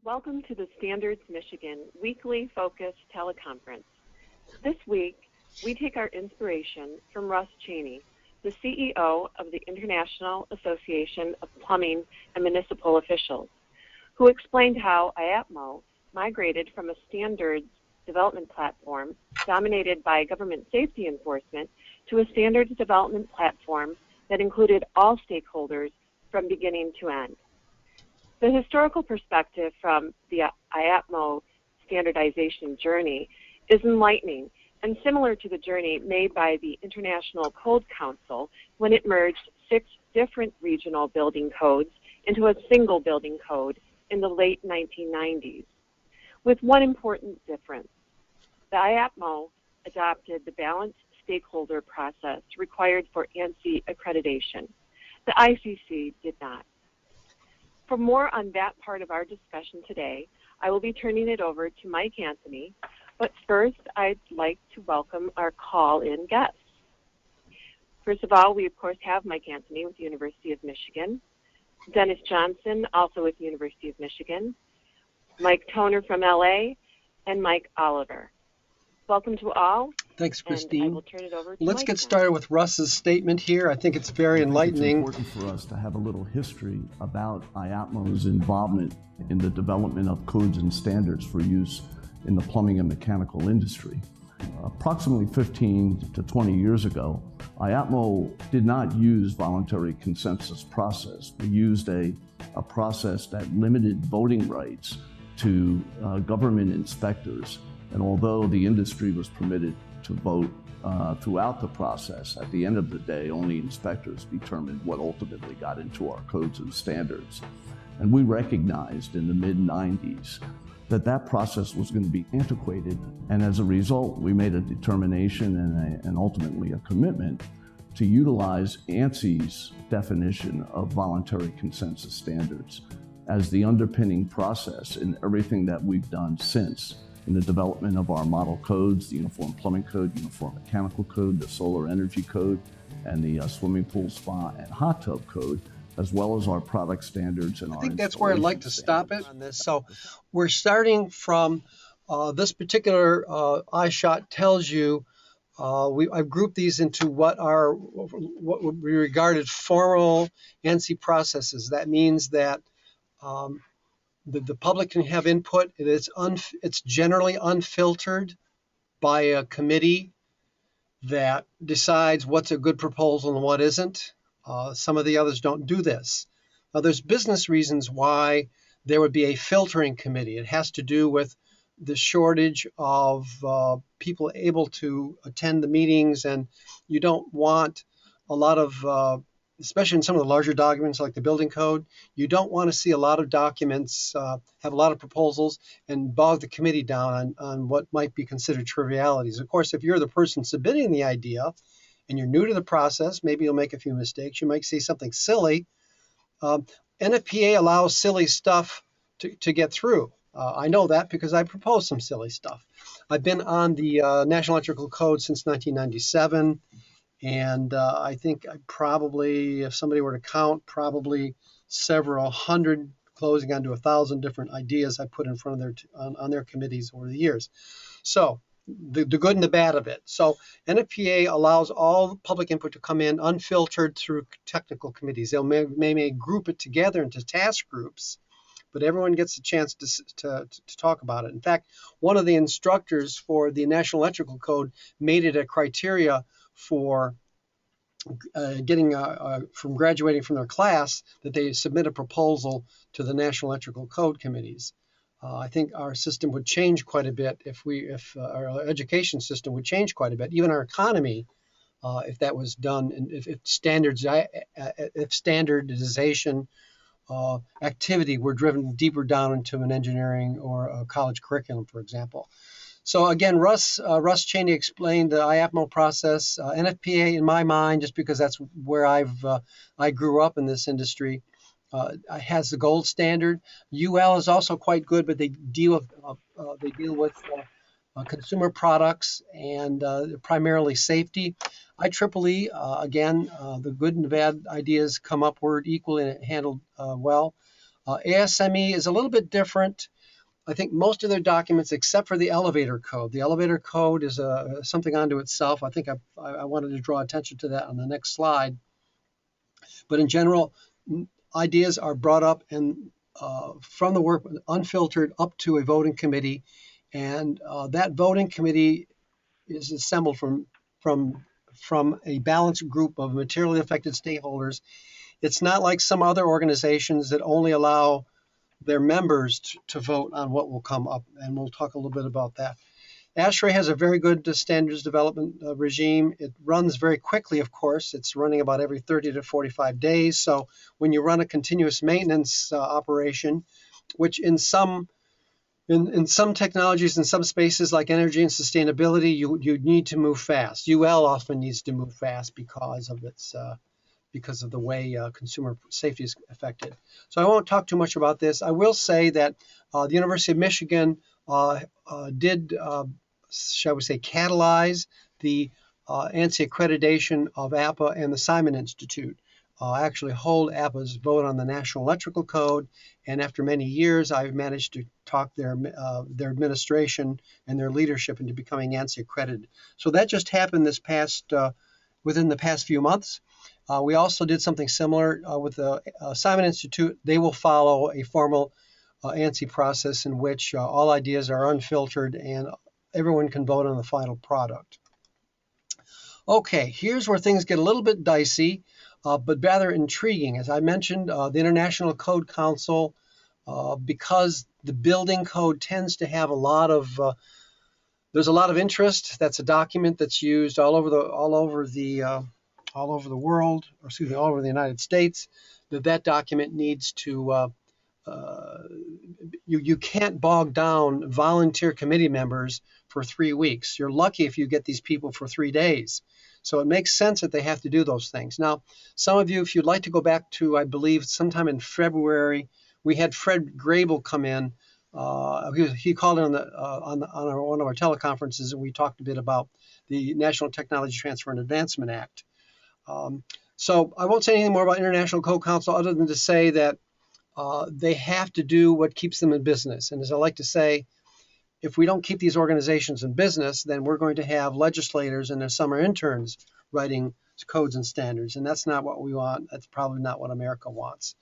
Welcome to the Standards Michigan weekly focused teleconference. This week, we take our inspiration from Russ Cheney, the CEO of the International Association of Plumbing and Municipal Officials, who explained how IAPMO migrated from a standards development platform dominated by government safety enforcement to a standards development platform that included all stakeholders from beginning to end. The historical perspective from the IAPMO standardization journey is enlightening and similar to the journey made by the International Code Council when it merged 6 different regional building codes into a single building code in the late 1990s, with one important difference. The IAPMO adopted the balanced stakeholder process required for ANSI accreditation. The ICC did not. For more on that part of our discussion today, I will be turning it over to Mike Anthony, but first I'd like to welcome our call-in guests. First of all, we of course have Mike Anthony with the University of Michigan, Dennis Johnson, also with the University of Michigan, Mike Toner from LA, and Mike Oliver. Welcome to all. Thanks, Christine. And I will turn it over to Let's Mike get started with Russ's statement here. I think it's very enlightening. It's important for us to have a little history about IAPMO's involvement in the development of codes and standards for use in the plumbing and mechanical industry. Approximately 15 to 20 years ago, IAPMO did not use voluntary consensus process. We used a process that limited voting rights to government inspectors. And although the industry was permitted to vote throughout the process, at the end of the day, only inspectors determined what ultimately got into our codes and standards. And we recognized in the mid-90s that that process was going to be antiquated. And as a result, we made a determination and ultimately a commitment to utilize ANSI's definition of voluntary consensus standards as the underpinning process in everything that we've done since, in the development of our model codes, the Uniform Plumbing Code, Uniform Mechanical Code, the Solar Energy Code, and the Swimming Pool, Spa, and Hot Tub Code, as well as our product standards and I think that's where I'd like to stop it on this. So we're starting from this particular iShot tells you, I've grouped these into what would be regarded formal ANSI processes. That means that the public can have input. It's generally unfiltered by a committee that decides what's a good proposal and what isn't. Some of the others don't do this. Now, there's business reasons why there would be a filtering committee. It has to do with the shortage of people able to attend the meetings, and you don't want a lot of especially in some of the larger documents like the building code, you don't want to see a lot of documents, have a lot of proposals, and bog the committee down on what might be considered trivialities. Of course, if you're the person submitting the idea and you're new to the process, maybe you'll make a few mistakes. You might say something silly. NFPA allows silly stuff to get through. I know that because I proposed some silly stuff. I've been on the National Electrical Code since 1997. And I think I probably, if somebody were to count, probably several hundred, closing onto 1,000 different ideas I put in front of on their committees over the years. So the good and the bad of it. So NFPA allows all public input to come in unfiltered through technical committees. They'll may group it together into task groups, but everyone gets a chance to talk about it. In fact, one of the instructors for the National Electrical Code made it a criteria for getting from graduating from their class that they submit a proposal to the National Electrical Code committees. I think our system would change quite a bit if our education system would change quite a bit, even our economy, if that was done, and if standardization activity were driven deeper down into an engineering or a college curriculum, for example. So again, Russ Cheney explained the IAPMO process. NFPA, in my mind, just because that's where I grew up in this industry, has the gold standard. UL is also quite good, but they deal with consumer products and primarily safety. IEEE, again, the good and the bad ideas come upward equally and handled well. ASME is a little bit different. I think most of their documents, except for the elevator code. The elevator code is something unto itself. I think I wanted to draw attention to that on the next slide. But in general, ideas are brought up and from the work unfiltered up to a voting committee, and that voting committee is assembled from a balanced group of materially affected stakeholders. It's not like some other organizations that only allow their members to vote on what will come up, and we'll talk a little bit about that. ASHRAE has a very good standards development regime. It runs very quickly, of course. It's running about every 30 to 45 days. So when you run a continuous maintenance operation, which in some technologies, in some spaces like energy and sustainability, you need to move fast. UL often needs to move fast because of the way consumer safety is affected. So I won't talk too much about this. I will say that the University of Michigan did, shall we say, catalyze the ANSI accreditation of APA and the Simon Institute. Actually hold APA's vote on the National Electrical Code, and after many years, I've managed to talk their administration and their leadership into becoming ANSI accredited. So that just happened within the past few months. We also did something similar with the Simon Institute. They will follow a formal ANSI process in which all ideas are unfiltered and everyone can vote on the final product. Okay, here's where things get a little bit dicey, but rather intriguing. As I mentioned, the International Code Council, because the building code tends to have there's a lot of interest. That's a document that's used all over the world, or excuse me, all over the United States. That document needs to you can't bog down volunteer committee members for 3 weeks. You're lucky if you get these people for 3 days. So it makes sense that they have to do those things. Now, some of you, if you'd like to go back to, I believe, sometime in February, we had Fred Grable come in. He called in on one of our teleconferences, and we talked a bit about the National Technology Transfer and Advancement Act. So I won't say anything more about International Code Council other than to say that they have to do what keeps them in business. And as I like to say, if we don't keep these organizations in business, then we're going to have legislators and their summer interns writing codes and standards. And that's not what we want. That's probably not what America wants.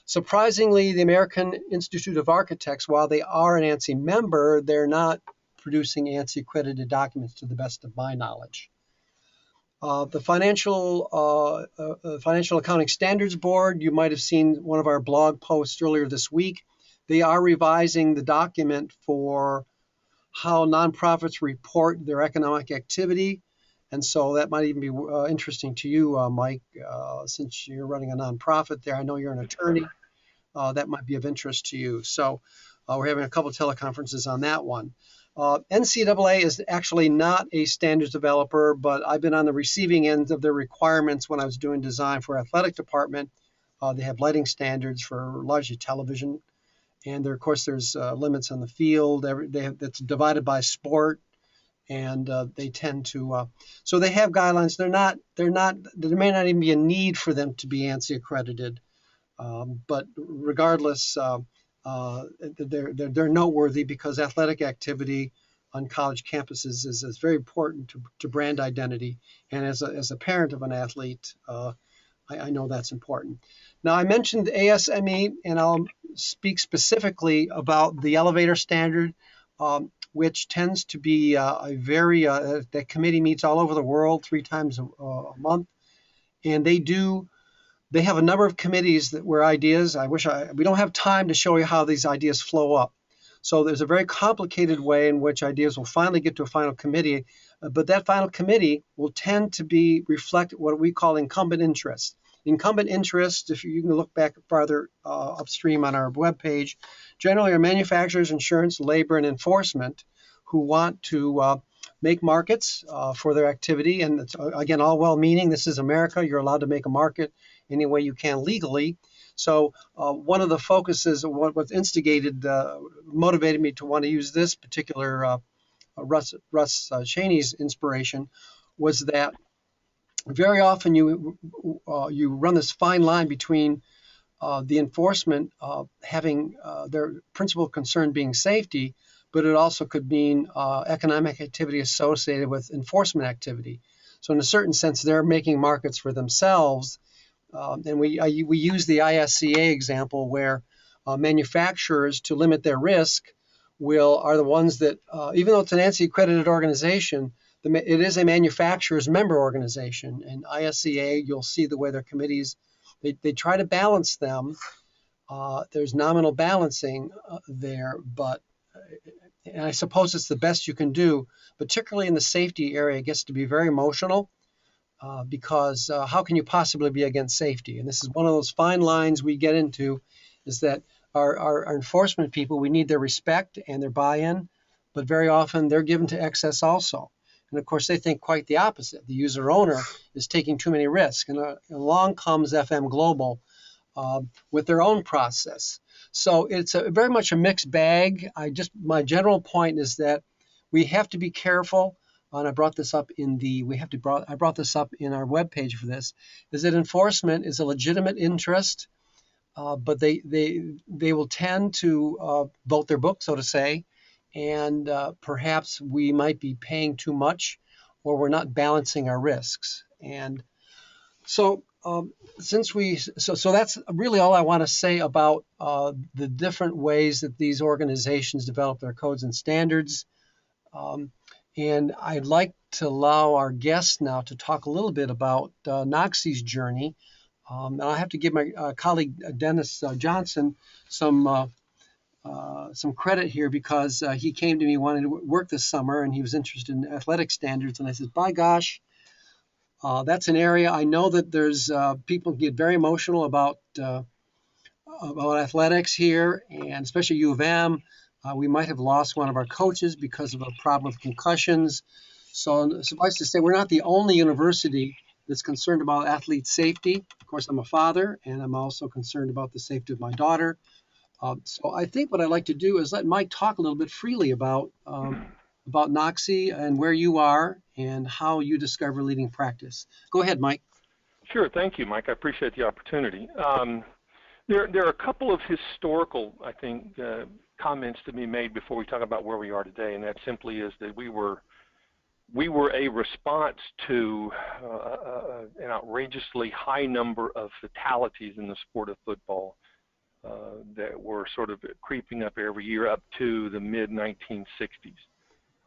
Surprisingly, the American Institute of Architects, while they are an ANSI member, they're not producing ANSI accredited documents to the best of my knowledge. The Financial Accounting Standards Board, you might have seen one of our blog posts earlier this week. They are revising the document for how nonprofits report their economic activity. And so that might even be interesting to you, Mike, since you're running a nonprofit there. I know you're an attorney. That might be of interest to you. So we're having a couple of teleconferences on that one. NCAA is actually not a standards developer, but I've been on the receiving end of their requirements when I was doing design for athletic department. They have lighting standards for largely television. And there, of course, there's limits on the field. That's divided by sport, and they tend to. So they have guidelines. There may not even be a need for them to be ANSI accredited, but regardless, they're noteworthy because athletic activity on college campuses is very important to brand identity. And as a parent of an athlete, I know that's important. Now, I mentioned ASME, and I'll speak specifically about the elevator standard, which tends to be that committee meets all over the world 3 times a month. And they have a number of committees where ideas, we don't have time to show you how these ideas flow up. So there's a very complicated way in which ideas will finally get to a final committee, but that final committee will tend to reflect what we call incumbent interest. Incumbent interest, if you can look back farther upstream on our webpage, generally are manufacturers, insurance, labor, and enforcement who want to make markets for their activity. And it's, again, all well-meaning. This is America. You're allowed to make a market any way you can legally. So one of the focuses, what instigated, motivated me to want to use this particular Russ Cheney's inspiration was that very often you run this fine line between the enforcement having their principal concern being safety, but it also could mean economic activity associated with enforcement activity. So in a certain sense, they're making markets for themselves. And we use the ISCA example where manufacturers, to limit their risk, are the ones that, even though it's an ANSI accredited organization, it is a manufacturer's member organization. And ISCA, you'll see the way their committees, they try to balance them. There's nominal balancing there, but and I suppose it's the best you can do, particularly in the safety area. It gets to be very emotional because how can you possibly be against safety? And this is one of those fine lines we get into, is that our enforcement people, we need their respect and their buy-in, but very often they're given to excess also. And of course, they think quite the opposite. The user owner is taking too many risks. And along comes FM Global with their own process. So it's very much a mixed bag. My general point is that we have to be careful. And I brought this up in I brought this up in our webpage for this, is that enforcement is a legitimate interest, but they will tend to vote their book, so to say, and perhaps we might be paying too much, or we're not balancing our risks. And so so that's really all I want to say about the different ways that these organizations develop their codes and standards. And I'd like to allow our guests now to talk a little bit about NOCCI's journey. And I have to give my colleague Dennis Johnson some credit here, because he came to me wanting to work this summer, and he was interested in athletic standards. And I said, by gosh, that's an area I know that there's people get very emotional about athletics here, and especially U of M. We might have lost one of our coaches because of a problem with concussions. So suffice to say, we're not the only university that's concerned about athlete safety. Of course, I'm a father, and I'm also concerned about the safety of my daughter. So I think what I'd like to do is let Mike talk a little bit freely about NOCCI and where you are and how you discover leading practice. Go ahead, Mike. Sure. Thank you, Mike. I appreciate the opportunity. There are a couple of historical, I think, comments to be made before we talk about where we are today, and that simply is that we were a response to an outrageously high number of fatalities in the sport of football that were sort of creeping up every year up to the mid-1960s.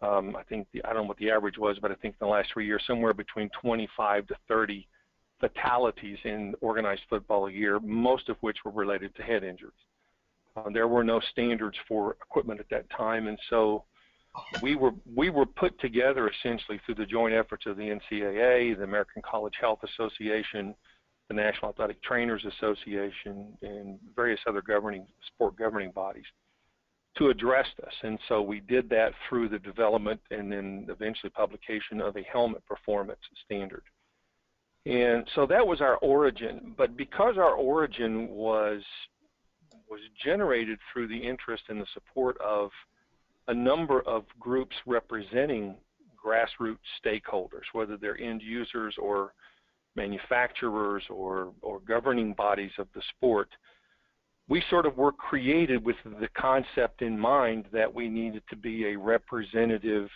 I think I don't know what the average was, but I think in the last 3 years, somewhere between 25 to 30 fatalities in organized football a year, most of which were related to head injuries. There were no standards for equipment at that time, and so we were put together essentially through the joint efforts of the NCAA, the American College Health Association, the National Athletic Trainers Association, and various other sport governing bodies to address this. And so we did that through the development and then eventually publication of a helmet performance standard. And so that was our origin. But because our origin was generated through the interest and the support of a number of groups representing grassroots stakeholders, whether they're end users or manufacturers or governing bodies of the sport, we sort of were created with the concept in mind that we needed to be a representative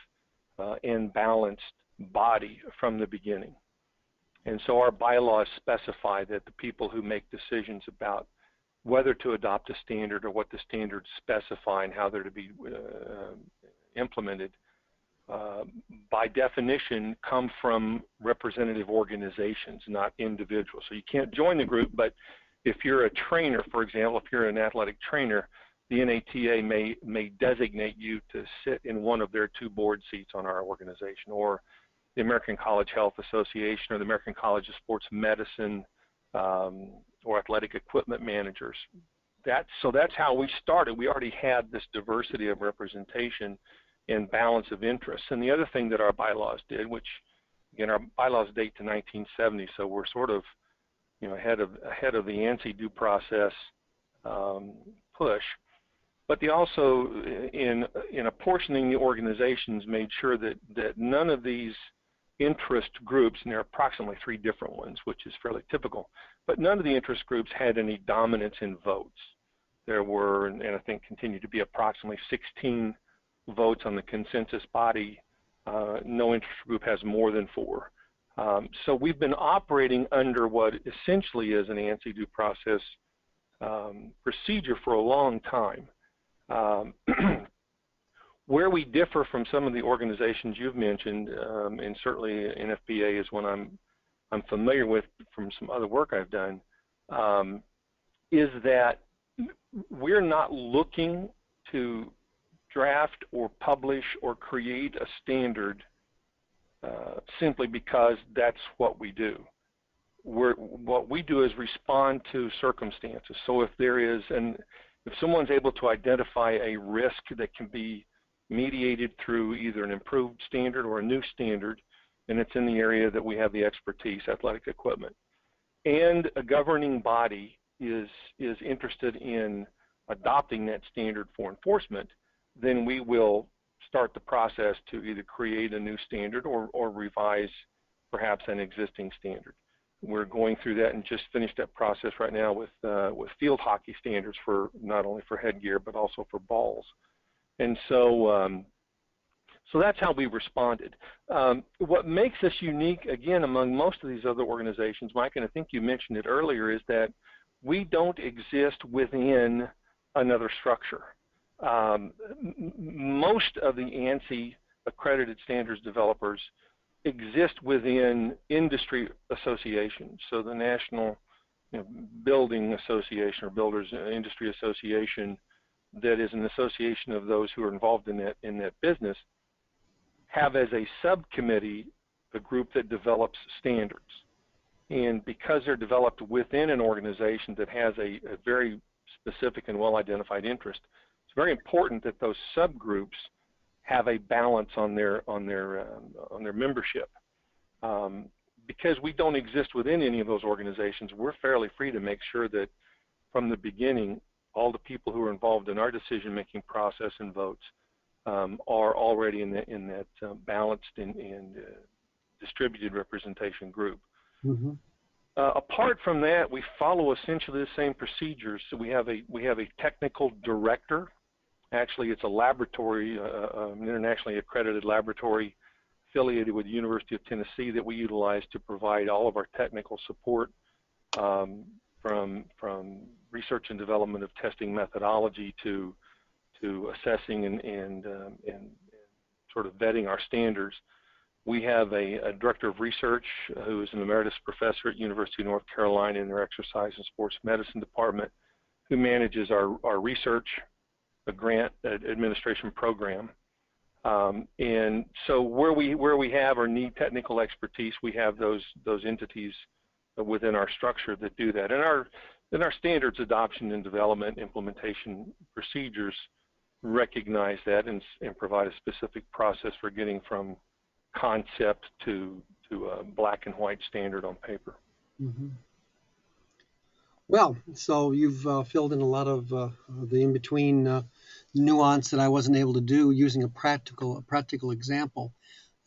and balanced body from the beginning. And so our bylaws specify that the people who make decisions about whether to adopt a standard or what the standards specify and how they're to be implemented, by definition, come from representative organizations, not individuals. So you can't join the group, but if you're a trainer, for example, if you're an athletic trainer, the NATA may designate you to sit in one of their 2 board seats on our organization, or the American College Health Association, or the American College of Sports Medicine, or athletic equipment managers. So that's how we started. We already had this diversity of representation and balance of interests. And the other thing that our bylaws did, which again our bylaws date to 1970, so we're sort of ahead of the ANSI due process push. But they also, in apportioning the organizations, made sure that none of these interest groups, and there are approximately 3 different ones, which is fairly typical, but none of the interest groups had any dominance in votes. There were, and I think continue to be, approximately 16 votes on the consensus body. No interest group has more than 4. So we've been operating under what essentially is an ANSI due process procedure for a long time. Where we differ from some of the organizations you've mentioned, and certainly NFPA is one I'm familiar with from some other work I've done, is that we're not looking to draft or publish or create a standard simply because that's what we do. What we do is respond to circumstances. So if someone's able to identify a risk that can be mediated through either an improved standard or a new standard, and it's in the area that we have the expertise, athletic equipment, and a governing body is interested in adopting that standard for enforcement, then we will start the process to either create a new standard or revise perhaps an existing standard. We're going through that and just finished that process right now with field hockey standards, for not only for headgear but also for balls. And so that's how we responded. What makes us unique, again, among most of these other organizations, Mike, and I think you mentioned it earlier, is that we don't exist within another structure. Most of the ANSI accredited standards developers exist within industry associations. So the National Building Association, or Builders Industry Association, that is an association of those who are involved in that business, have as a subcommittee a group that develops standards. And because they're developed within an organization that has a very specific and well-identified interest, it's very important that those subgroups have a balance on their membership. Because we don't exist within any of those organizations, we're fairly free to make sure that from the beginning, all the people who are involved in our decision-making process and votes are already in that balanced and distributed representation group. Mm-hmm. Apart from that, we follow essentially the same procedures. So we have a technical director. Actually, it's a laboratory, an internationally accredited laboratory affiliated with the University of Tennessee that we utilize to provide all of our technical support, from research and development of testing methodology to assessing and sort of vetting our standards. We have a director of research who is an emeritus professor at University of North Carolina in their exercise and sports medicine department, who manages our research, a grant administration program. And so where we have or need technical expertise, we have those entities within our structure that do that. And our standards adoption and development implementation procedures recognize that and provide a specific process for getting from concept to a black and white standard on paper. Mm-hmm. Well, so you've filled in a lot of the in-between nuance that I wasn't able to do using a practical example.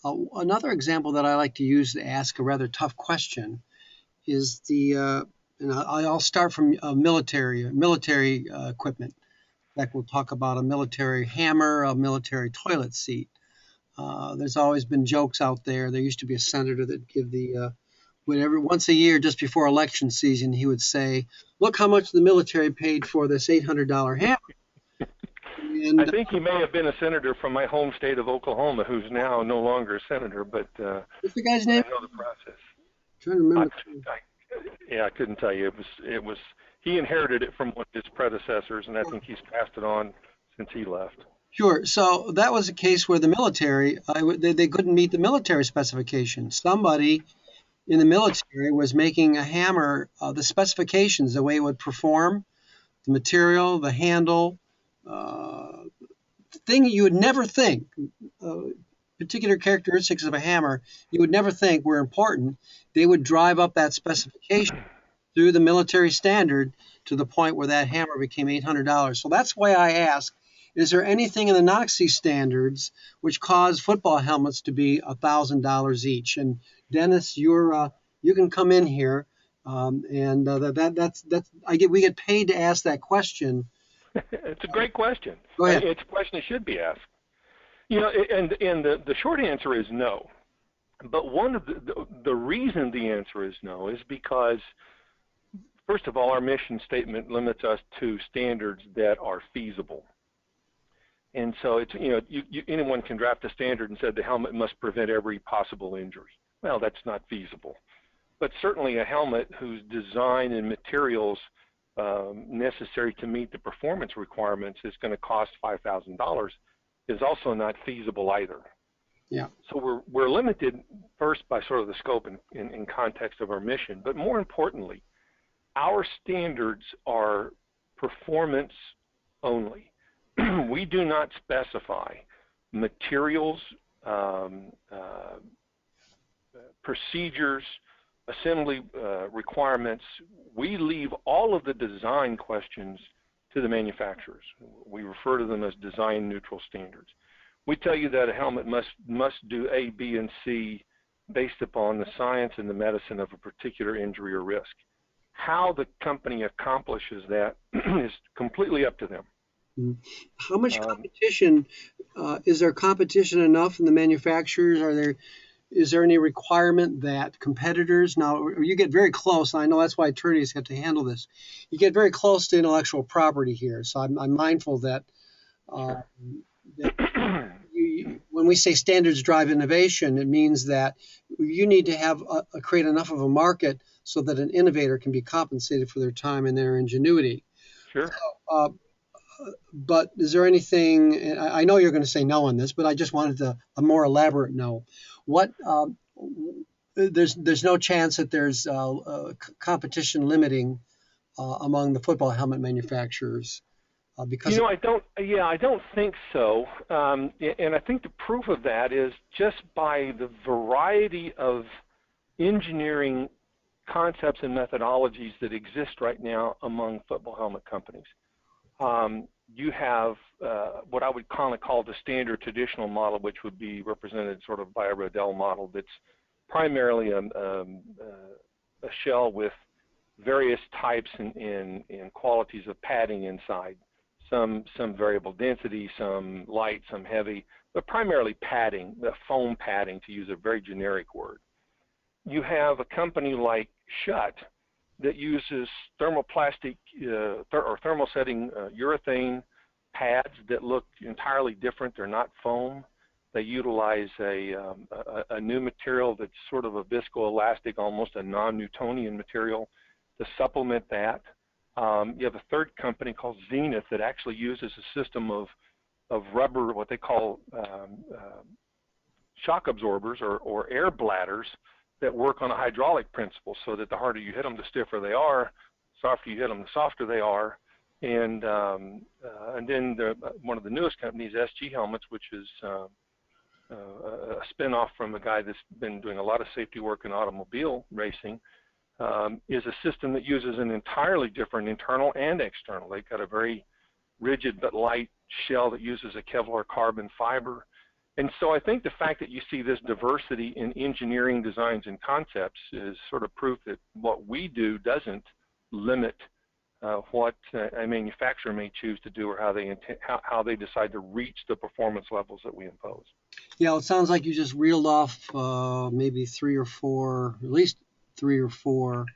Another example that I like to use to ask a rather tough question is and I'll start from military equipment. In fact, we'll talk about a military hammer, a military toilet seat. There's always been jokes out there. There used to be a senator that give once a year, just before election season, he would say, "Look how much the military paid for this $800 hammer." And I think he may have been a senator from my home state of Oklahoma, who's now no longer a senator, but what's the guy's name? I know the process. I'm trying to remember. I couldn't tell you. It was he inherited it from one of his predecessors, and I think he's passed it on since he left. Sure. So that was a case where the military, they couldn't meet the military specifications. Somebody in the military was making a hammer, the specifications, the way it would perform, the material, the handle, thing you would never think, particular characteristics of a hammer, you would never think were important. They would drive up that specification through the military standard to the point where that hammer became $800. So that's why I ask, is there anything in the NOCSE standards which cause football helmets to be $1,000 each? And Dennis, you can come in here, we get paid to ask that question. It's a great question. Go ahead. It's a question that should be asked. And the short answer is no. But one of the reason the answer is no is because, first of all, our mission statement limits us to standards that are feasible. And so it's, anyone can draft a standard and say the helmet must prevent every possible injury. Well, that's not feasible. But certainly a helmet whose design and materials necessary to meet the performance requirements is going to cost $5,000 is also not feasible either. Yeah. So we're limited first by sort of the scope and context of our mission, but more importantly, our standards are performance only. We do not specify materials, procedures, assembly requirements. We leave all of the design questions to the manufacturers. We refer to them as design neutral standards. We tell you that a helmet must do A, B, and C based upon the science and the medicine of a particular injury or risk. How the company accomplishes that is completely up to them. How much competition, is there competition enough in the manufacturers? Is there any requirement that competitors, now you get very close, and I know that's why attorneys have to handle this, you get very close to intellectual property here. So I'm mindful that, Sure. When we say standards drive innovation, it means that you need to have create enough of a market so that an innovator can be compensated for their time and their ingenuity. Sure. But is there anything, and I know you're going to say no on this, but I just wanted a more elaborate no. What, there's no chance that there's competition limiting among the football helmet manufacturers? Because I don't think so. And I think the proof of that is just by the variety of engineering concepts and methodologies that exist right now among football helmet companies. You have what I would call the standard traditional model, which would be represented sort of by a Rodell model that's primarily a shell with various types and qualities of padding inside. Some variable density, some light, some heavy, but primarily padding, the foam padding, to use a very generic word. You have a company like Schutt that uses thermoplastic or thermosetting urethane pads that look entirely different. They're not foam. They utilize a new material that's sort of a viscoelastic, almost a non-Newtonian material to supplement that. You have a third company called Zenith that actually uses a system of rubber, what they call shock absorbers or air bladders that work on a hydraulic principle, so that the harder you hit them, the stiffer they are. The softer you hit them, the softer they are. And then one of the newest companies, SG Helmets, which is a spinoff from a guy that's been doing a lot of safety work in automobile racing, is a system that uses an entirely different internal and external. They've got a very rigid but light shell that uses a Kevlar carbon fiber. And so I think the fact that you see this diversity in engineering designs and concepts is sort of proof that what we do doesn't limit what a manufacturer may choose to do or how they decide to reach the performance levels that we impose. Yeah, well, it sounds like you just reeled off maybe at least three or four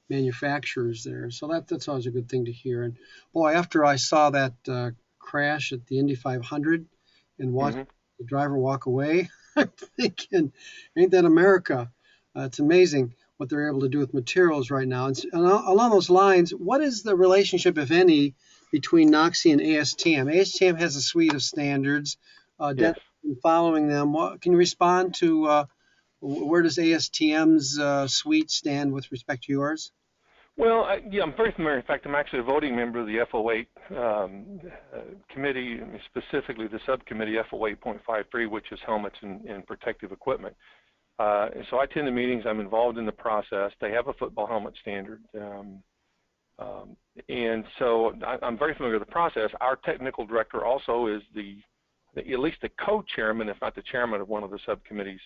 manufacturers there. So that's always a good thing to hear. And boy, after I saw that crash at the Indy 500 and watched the driver walk away, I'm thinking, ain't that America? It's amazing what they're able to do with materials right now. And along those lines, what is the relationship, if any, between NOCSE and ASTM? ASTM has a suite of standards. Yes. Following them, can you respond to where does ASTM's suite stand with respect to yours? Well, I'm very familiar. In fact, I'm actually a voting member of the FO8 committee, specifically the subcommittee FO8.53, which is helmets and protective equipment. And so I attend the meetings. I'm involved in the process. They have a football helmet standard. And so I'm very familiar with the process. Our technical director also is at least the co-chairman, if not the chairman, of one of the subcommittees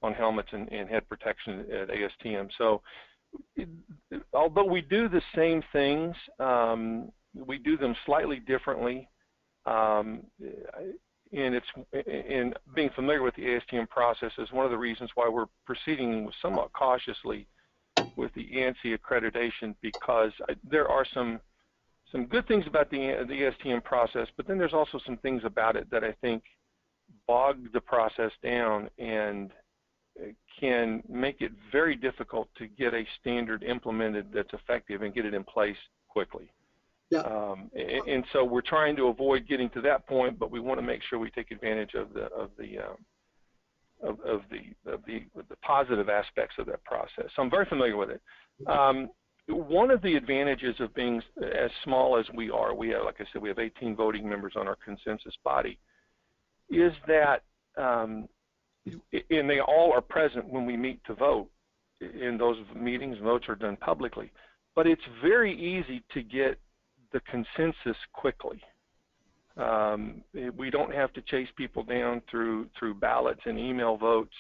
on helmets and head protection at ASTM. So although we do the same things, we do them slightly differently. And being familiar with the ASTM process is one of the reasons why we're proceeding somewhat cautiously with the ANSI accreditation, because there are some good things about the ASTM process, but then there's also some things about it that I think bog the process down and can make it very difficult to get a standard implemented that's effective and get it in place quickly. Yeah. And so we're trying to avoid getting to that point, but we want to make sure we take advantage of the positive aspects of that process. So I'm very familiar with it. One of the advantages of being as small as we are, we have, like I said, we have 18 voting members on our consensus body, is that, and they all are present when we meet to vote. In those meetings, votes are done publicly. But it's very easy to get the consensus quickly. We don't have to chase people down through ballots and email votes.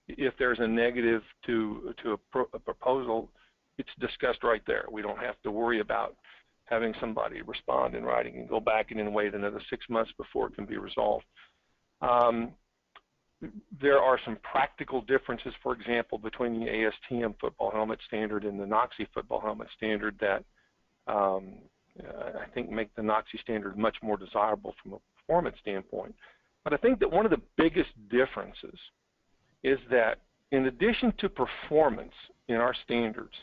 If there's a negative to a proposal, it's discussed right there. We don't have to worry about having somebody respond in writing and go back and then wait another 6 months before it can be resolved. There are some practical differences, for example, between the ASTM football helmet standard and the NOCSAE football helmet standard that I think make the NOCSAE standard much more desirable from a performance standpoint. But I think that one of the biggest differences is that in addition to performance in our standards,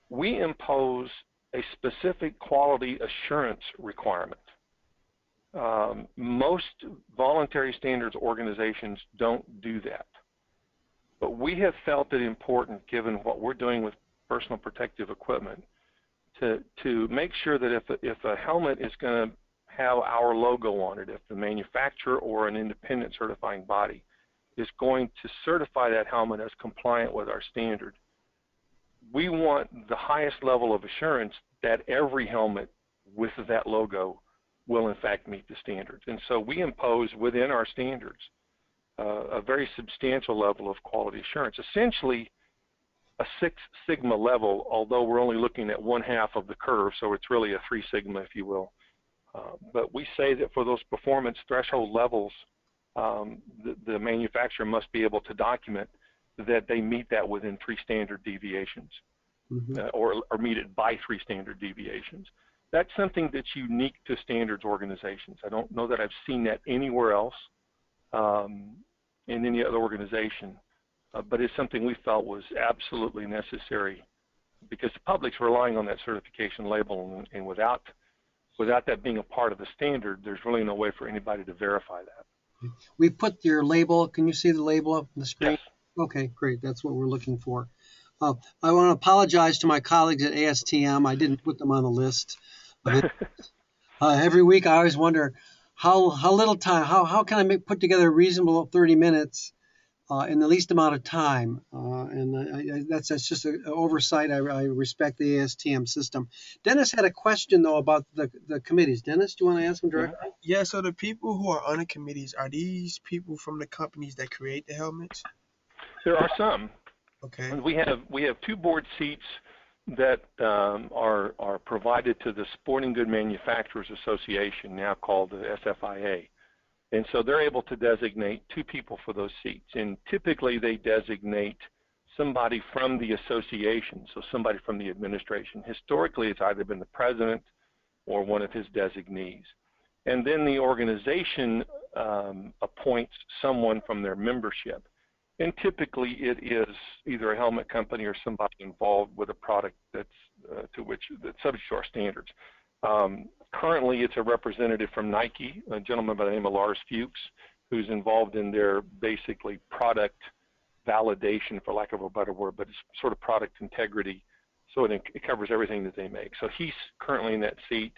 we impose a specific quality assurance requirement. Most voluntary standards organizations don't do that. But we have felt it important, given what we're doing with personal protective equipment, to make sure that if a helmet is going to have our logo on it, if the manufacturer or an independent certifying body is going to certify that helmet as compliant with our standard, we want the highest level of assurance that every helmet with that logo will in fact meet the standards. And so we impose within our standards a very substantial level of quality assurance, essentially a 6 sigma level, although we're only looking at 1/2 of the curve, so it's really a 3 sigma, if you will. But we say that for those performance threshold levels, the manufacturer must be able to document that they meet that within 3 standard deviations, or meet it by 3 standard deviations. That's something that's unique to standards organizations. I don't know that I've seen that anywhere else in any other organization, but it's something we felt was absolutely necessary because the public's relying on that certification label, and without that being a part of the standard, there's really no way for anybody to verify that. We put your label. Can you see the label up on the screen? Yes. Okay, great. That's what we're looking for. I want to apologize to my colleagues at ASTM. I didn't put them on the list. Every week I always wonder how little time, how can I put together a reasonable 30 minutes in the least amount of time? That's just an oversight. I respect the ASTM system. Dennis had a question, though, about the committees. Dennis, do you want to ask him directly? Yeah, so the people who are on the committees, are these people from the companies that create the helmets? There are some. Okay. We have 2 board seats that are provided to the Sporting Good Manufacturers Association, now called the SFIA. And so they're able to designate 2 people for those seats. And typically they designate somebody from the association, so somebody from the administration. Historically, it's either been the president or one of his designees. And then the organization appoints someone from their membership. And typically it is either a helmet company or somebody involved with a product that's subject to our standards. Currently, it's a representative from Nike, a gentleman by the name of Lars Fuchs, who's involved in their basically product validation, for lack of a better word, but it's sort of product integrity. So it covers everything that they make. So he's currently in that seat.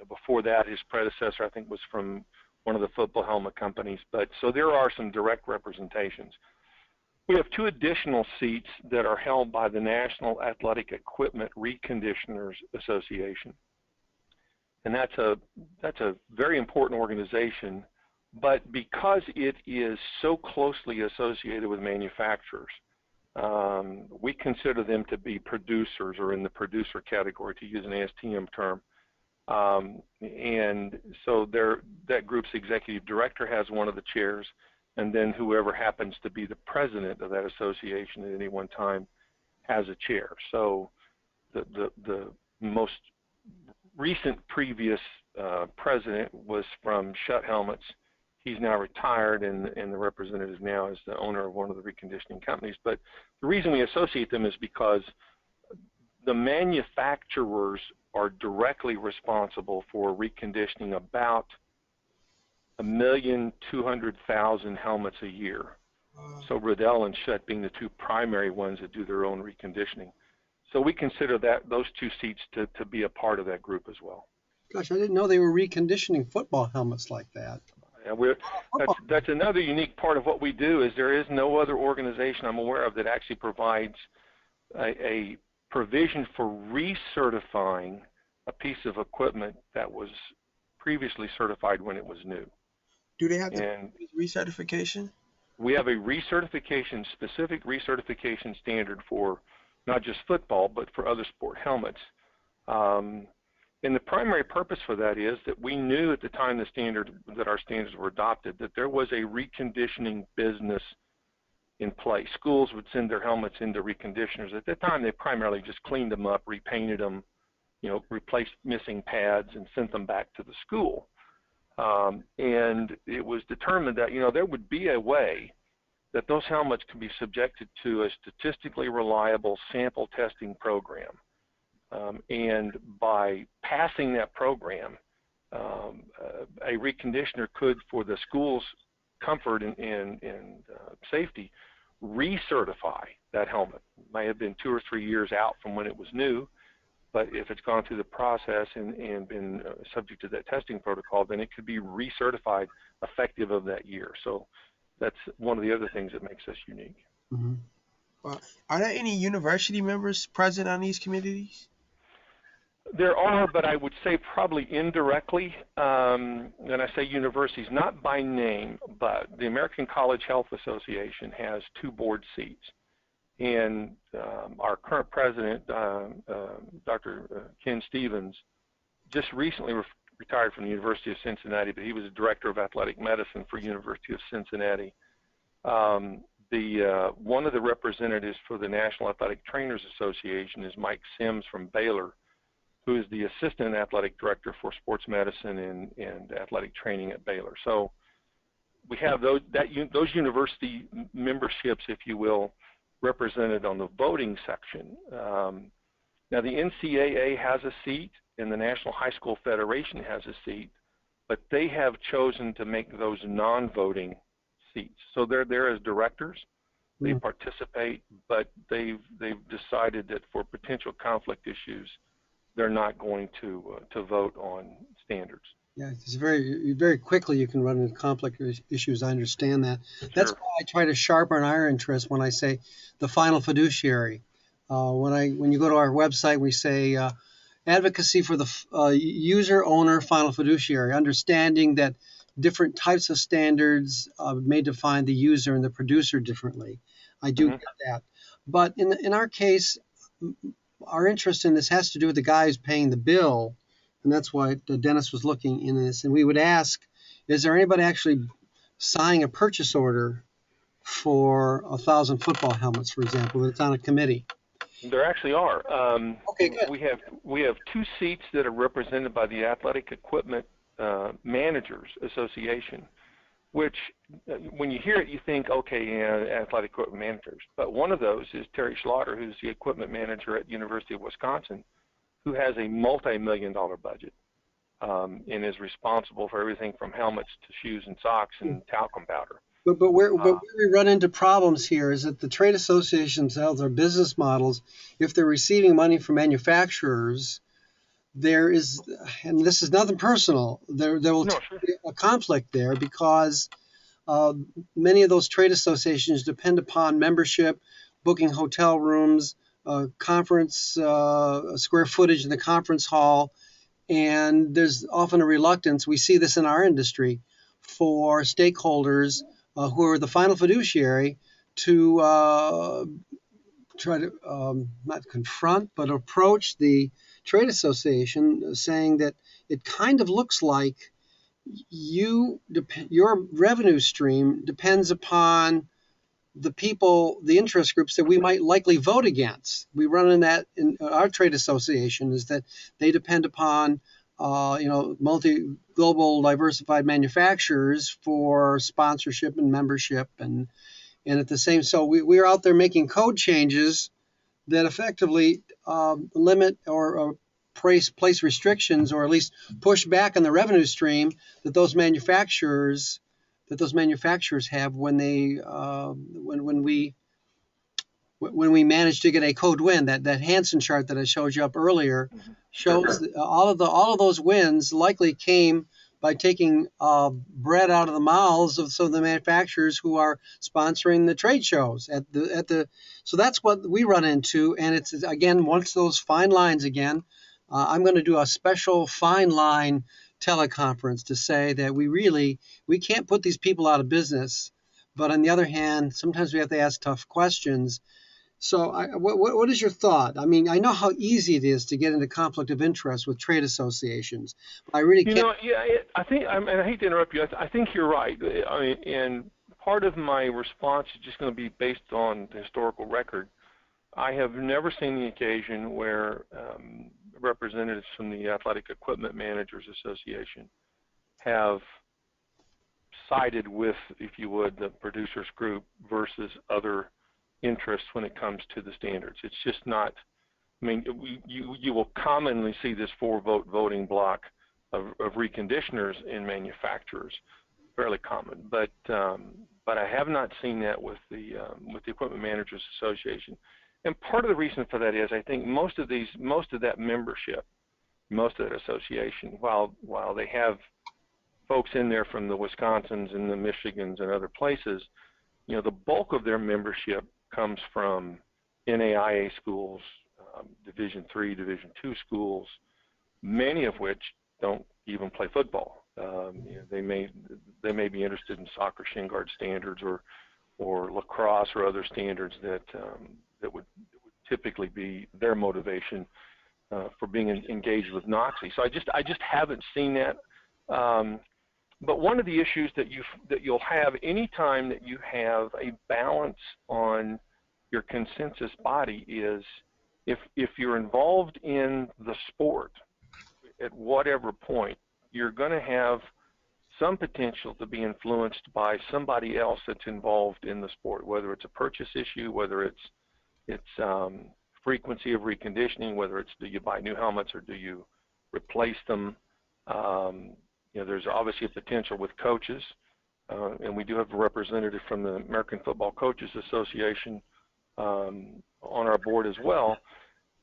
Before that, his predecessor, I think, was from one of the football helmet companies. But so there are some direct representations. We have 2 additional seats that are held by the National Athletic Equipment Reconditioners Association. And that's a very important organization, but because it is so closely associated with manufacturers, we consider them to be producers, or in the producer category, to use an ASTM term. And so that group's executive director has one of the chairs, and then whoever happens to be the president of that association at any one time has a chair. So the most recent previous president was from Schutt Helmets. He's now retired, and the representative now is the owner of one of the reconditioning companies. But the reason we associate them is because the manufacturers are directly responsible for reconditioning about 1,200,000 helmets a year. So Riddell and Schutt being the 2 primary ones that do their own reconditioning. So we consider those 2 seats to be a part of that group as well. Gosh, I didn't know they were reconditioning football helmets like that. Yeah, that's another unique part of what we do. Is there is no other organization I'm aware of that actually provides a provision for recertifying a piece of equipment that was previously certified when it was new. Do they have the recertification? We have a recertification, specific recertification standard for not just football, but for other sport helmets. And the primary purpose for that is that we knew at the time that our standards were adopted that there was a reconditioning business in place. Schools would send their helmets into reconditioners. At that time, they primarily just cleaned them up, repainted them, replaced missing pads, and sent them back to the school. And it was determined that there would be a way that those helmets could be subjected to a statistically reliable sample testing program. And by passing that program, a reconditioner could, for the school's comfort and safety, recertify that helmet. It may have been 2 or 3 years out from when it was new, but if it's gone through the process and been subject to that testing protocol, then it could be recertified effective of that year. So that's one of the other things that makes us unique. Mm-hmm. Well, are there any university members present on these committees? There are, but I would say probably indirectly. And I say universities, not by name, but the American College Health Association has 2 board seats. And our current president, Dr. Ken Stevens, just recently retired from the University of Cincinnati, but he was a director of athletic medicine for University of Cincinnati. One of the representatives for the National Athletic Trainers Association is Mike Sims from Baylor, who is the assistant athletic director for sports medicine and athletic training at Baylor. So we have those university memberships, if you will, represented on the voting section. Now the NCAA has a seat and the National High School Federation has a seat, but they have chosen to make those non-voting seats. So they're there as directors. They participate, but they've decided that for potential conflict issues, they're not going to vote on standards. Yeah, it's very quickly you can run into conflict issues. I understand that. Sure. That's why I try to sharpen our interest when I say the final fiduciary. When you go to our website, we say advocacy for the user, owner, final fiduciary, understanding that different types of standards may define the user and the producer differently. I do get that. But in our case, our interest in this has to do with the guy who's paying the bill. And that's why Dennis was looking in this. And we would ask, is there anybody actually signing a purchase order for 1,000 football helmets, for example, that's on a committee? There actually are. Okay, good. We have 2 seats that are represented by the Athletic Equipment Managers Association, which when you hear it, you think, okay, yeah, athletic equipment managers. But one of those is Terry Schlaughter, who's the equipment manager at the University of Wisconsin, who has a multi-million-dollar budget and is responsible for everything from helmets to shoes and socks and talcum powder. But where we run into problems here is that the trade associations themselves are business models. If they're receiving money from manufacturers, there is, and this is nothing personal, there will be a conflict there because uh, many of those trade associations depend upon membership, booking hotel rooms, conference square footage in the conference hall, and there's often a reluctance. We see this in our industry for stakeholders who are the final fiduciary to try to not confront but approach the trade association, saying that it kind of looks like your revenue stream depends upon the people, the interest groups that we might likely vote against. We run in that in our trade association, is that they depend upon global diversified manufacturers for sponsorship and membership, and at the same, so we're out there making code changes that effectively limit or place restrictions, or at least push back on the revenue stream that those manufacturers have when they when we manage to get a code win. That Hansen chart that I showed you up earlier shows that all of those wins likely came by taking bread out of the mouths of some of the manufacturers who are sponsoring the trade shows so that's what we run into. And it's, again, once those fine lines again, I'm going to do a special fine line teleconference to say that we can't put these people out of business, but on the other hand, sometimes we have to ask tough questions. So what is your thought? I mean, I know how easy it is to get into conflict of interest with trade associations. I really can't. I think, and I hate to interrupt you, I think you're right. I mean, and part of my response is just going to be based on the historical record. I have never seen the occasion where representatives from the Athletic Equipment Managers Association have sided with, if you would, the producers group versus other interests when it comes to the standards. It's just not. I mean, you will commonly see this 4-vote voting block of reconditioners in manufacturers, fairly common. But I have not seen that with the Equipment Managers Association. And part of the reason for that is, I think most of that membership, most of that association, while they have folks in there from the Wisconsins and the Michigans and other places, the bulk of their membership comes from NAIA schools, Division III, Division II schools, many of which don't even play football. They may be interested in soccer shin guard standards or lacrosse or other standards that would typically be their motivation for being engaged with NOCSE. So I just haven't seen that. But one of the issues that you'll have anytime that you have a balance on your consensus body is if you're involved in the sport at whatever point, you're going to have some potential to be influenced by somebody else that's involved in the sport, whether it's a purchase issue, whether it's frequency of reconditioning, whether it's do you buy new helmets or do you replace them. There's obviously a potential with coaches, and we do have a representative from the American Football Coaches Association on our board as well.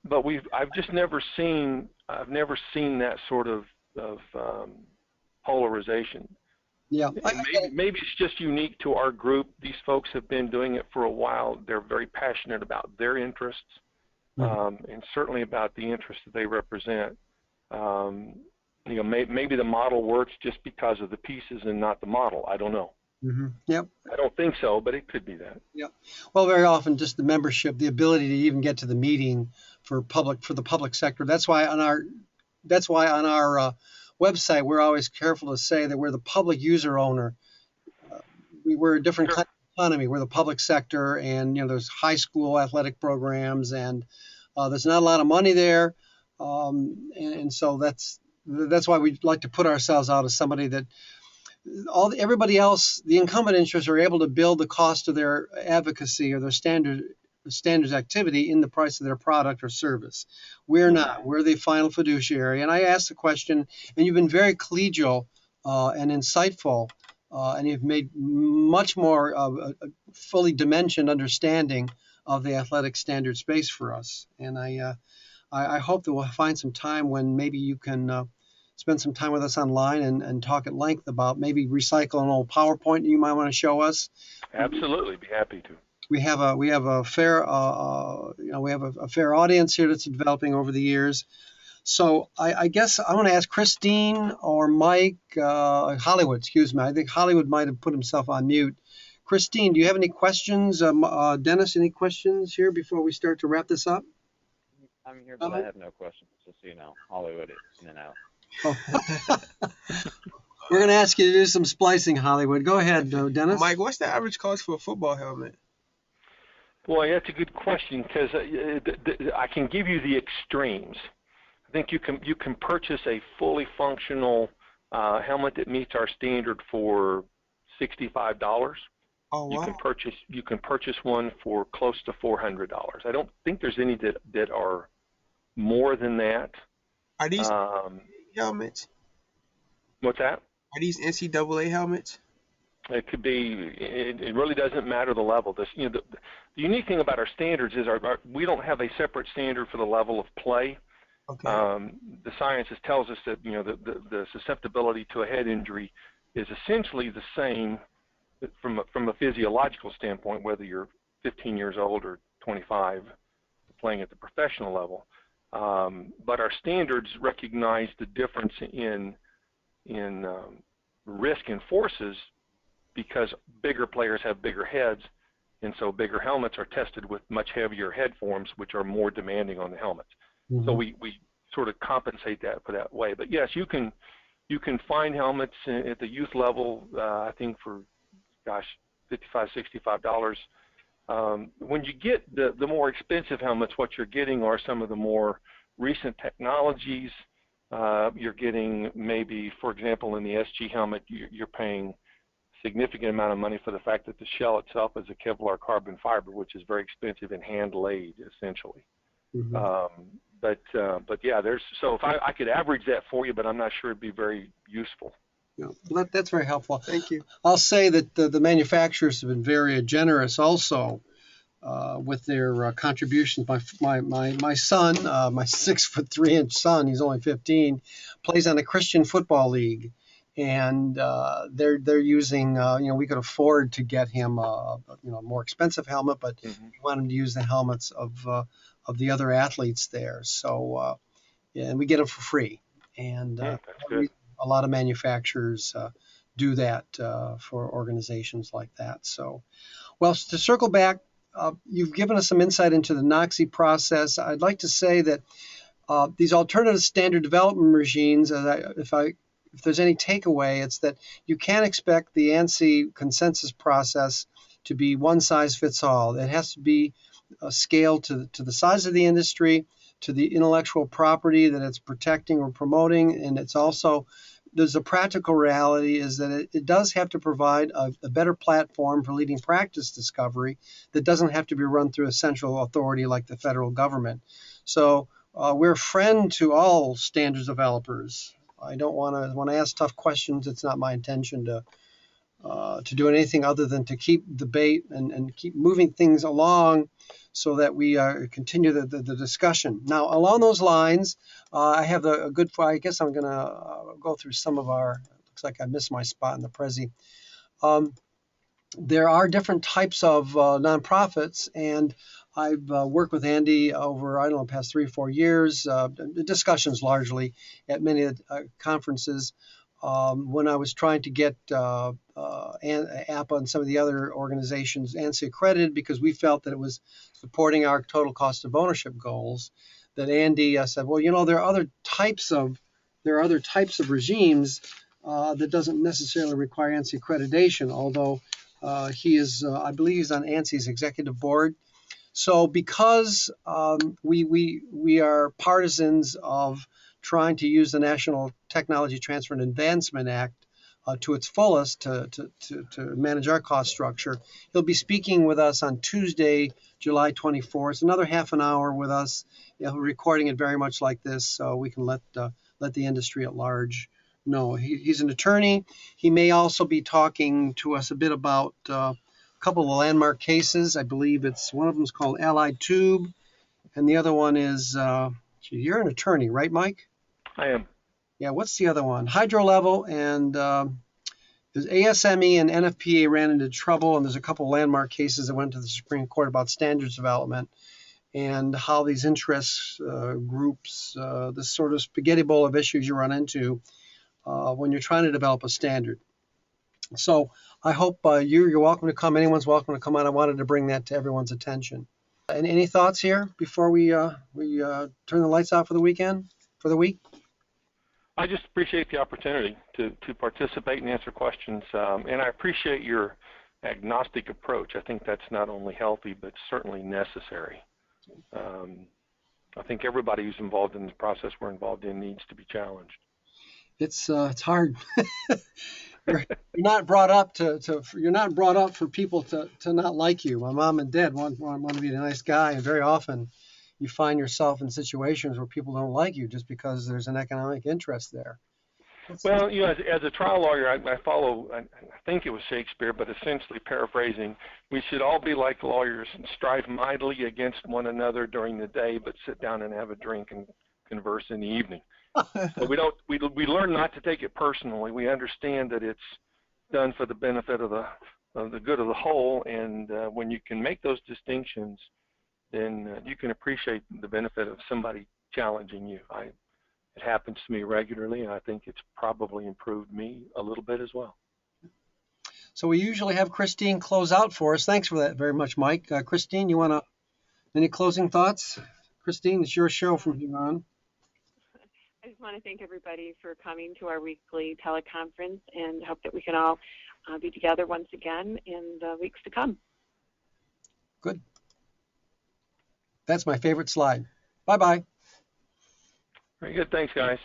But I've never seen that sort of polarization. Yeah, maybe it's just unique to our group. These folks have been doing it for a while. They're very passionate about their interests, and certainly about the interests that they represent. Maybe the model works just because of the pieces and not the model. I don't know. Mm-hmm. Yep. I don't think so, but it could be that. Yep. Well, very often just the membership, the ability to even get to the meeting for the public sector. That's why on our website we're always careful to say that we're the public user owner. We're a different kind of economy. We're the public sector, and there's high school athletic programs, and there's not a lot of money there, and so that's why we like to put ourselves out as somebody that everybody else, the incumbent interests, are able to build the cost of their advocacy or their standards activity in the price of their product or service. We're not. We're the final fiduciary. And I asked the question, and you've been very collegial and insightful, and you've made much more of a fully dimensioned understanding of the athletic standard space for us. And I hope that we'll find some time when maybe you can spend some time with us online and talk at length about maybe recycle an old PowerPoint you might want to show us. Absolutely, be happy to. We have a fair fair audience here that's developing over the years. So I guess I want to ask Christine or Mike, Hollywood, excuse me. I think Hollywood might have put himself on mute. Christine, do you have any questions? Dennis, any questions here before we start to wrap this up? I'm here, but I have no questions, just so you know. Hollywood is in and out. Oh. We're going to ask you to do some splicing, Hollywood. Go ahead, Dennis. Mike, what's the average cost for a football helmet? Boy, that's a good question, because I can give you the extremes. I think you can purchase a fully functional helmet that meets our standard for $65. Oh, wow. You can purchase one for close to $400. I don't think there's any that are more than that. Are these helmets? What's that? Are these NCAA helmets? It could be. It really doesn't matter the level. The unique thing about our standards is we don't have a separate standard for the level of play. Okay. The sciences tells us that the susceptibility to a head injury is essentially the same from a physiological standpoint, whether you're 15 years old or 25 playing at the professional level. But our standards recognize the difference in risk and forces, because bigger players have bigger heads, and so bigger helmets are tested with much heavier head forms, which are more demanding on the helmets. Mm-hmm. So we sort of compensate that for that way. But yes, you can find helmets at the youth level, I think for, $55, $65. When you get the more expensive helmets, what you're getting are some of the more recent technologies. You're getting maybe, for example, in the SG helmet, you're paying significant amount of money for the fact that the shell itself is a Kevlar carbon fiber, which is very expensive and hand laid essentially. Mm-hmm. But yeah, so if I could average that for you, but I'm not sure it'd be very useful. Yeah, that's very helpful. Thank you. I'll say that the manufacturers have been very generous also with their contributions. My son, my 6'3" son, he's only 15, plays on a Christian football league. And they're using, we could afford to get him a more expensive helmet, but mm-hmm. we want him to use the helmets of the other athletes there. So, and we get them for free. And a lot of manufacturers do that for organizations like that. So, well, to circle back, you've given us some insight into the NOCSE process. I'd like to say that these alternative standard development regimes, if there's any takeaway, it's that you can't expect the ANSI consensus process to be one size fits all. It has to be scaled to the size of the industry, to the intellectual property that it's protecting or promoting, and it's also, there's a practical reality is that it does have to provide a better platform for leading practice discovery that doesn't have to be run through a central authority like the federal government. So we're a friend to all standards developers. I don't want to ask tough questions. It's not my intention to do anything other than to keep debate and keep moving things along so that we continue the discussion. Now, along those lines, I have I guess I'm going to go through some of looks like I missed my spot in the Prezi. There are different types of nonprofits, and I've worked with Andy over, the past 3 or 4 years, discussions largely at many conferences when I was trying to get APA and some of the other organizations ANSI accredited, because we felt that it was supporting our total cost of ownership goals. That Andy said, well, there are other types of regimes that doesn't necessarily require ANSI accreditation, although he is, I believe he's on ANSI's executive board. So because we are partisans of trying to use the National Technology Transfer and Advancement Act to its fullest to manage our cost structure, he'll be speaking with us on Tuesday, July 24th. Another half an hour with us. Recording it very much like this, so we can let the industry at large know. He's an attorney. He may also be talking to us a bit about a couple of landmark cases. I believe one of them is called Allied Tube, and the other one is, you're an attorney, right, Mike? I am. yeah, what's the other one? Hydro level and there's ASME and NFPA ran into trouble, and there's a couple landmark cases that went to the Supreme Court about standards development and how these interest groups, this sort of spaghetti bowl of issues you run into when you're trying to develop a standard. So I hope you're welcome to come. Anyone's welcome to come on. I wanted to bring that to everyone's attention. And any thoughts here before we turn the lights off for the week? I just appreciate the opportunity to participate and answer questions, and I appreciate your agnostic approach. I think that's not only healthy, but certainly necessary. I think everybody who's involved in the process we're involved in needs to be challenged. It's hard. You're not brought up you're not brought up for people to not like you. My mom and dad want to be a nice guy, and very often you find yourself in situations where people don't like you just because there's an economic interest there. Well, as a trial lawyer, I follow, I think it was Shakespeare, but essentially paraphrasing, we should all be like lawyers and strive mightily against one another during the day, but sit down and have a drink and converse in the evening. So we learn not to take it personally. We understand that it's done for the benefit of the good of the whole, and when you can make those distinctions, then you can appreciate the benefit of somebody challenging you. It happens to me regularly, and I think it's probably improved me a little bit as well. So we usually have Christine close out for us. Thanks for that very much, Mike. Christine, you want any closing thoughts? Christine, it's your show from here on. I just want to thank everybody for coming to our weekly teleconference, and hope that we can all be together once again in the weeks to come. Good. That's my favorite slide. Bye-bye. Very good. Thanks, guys.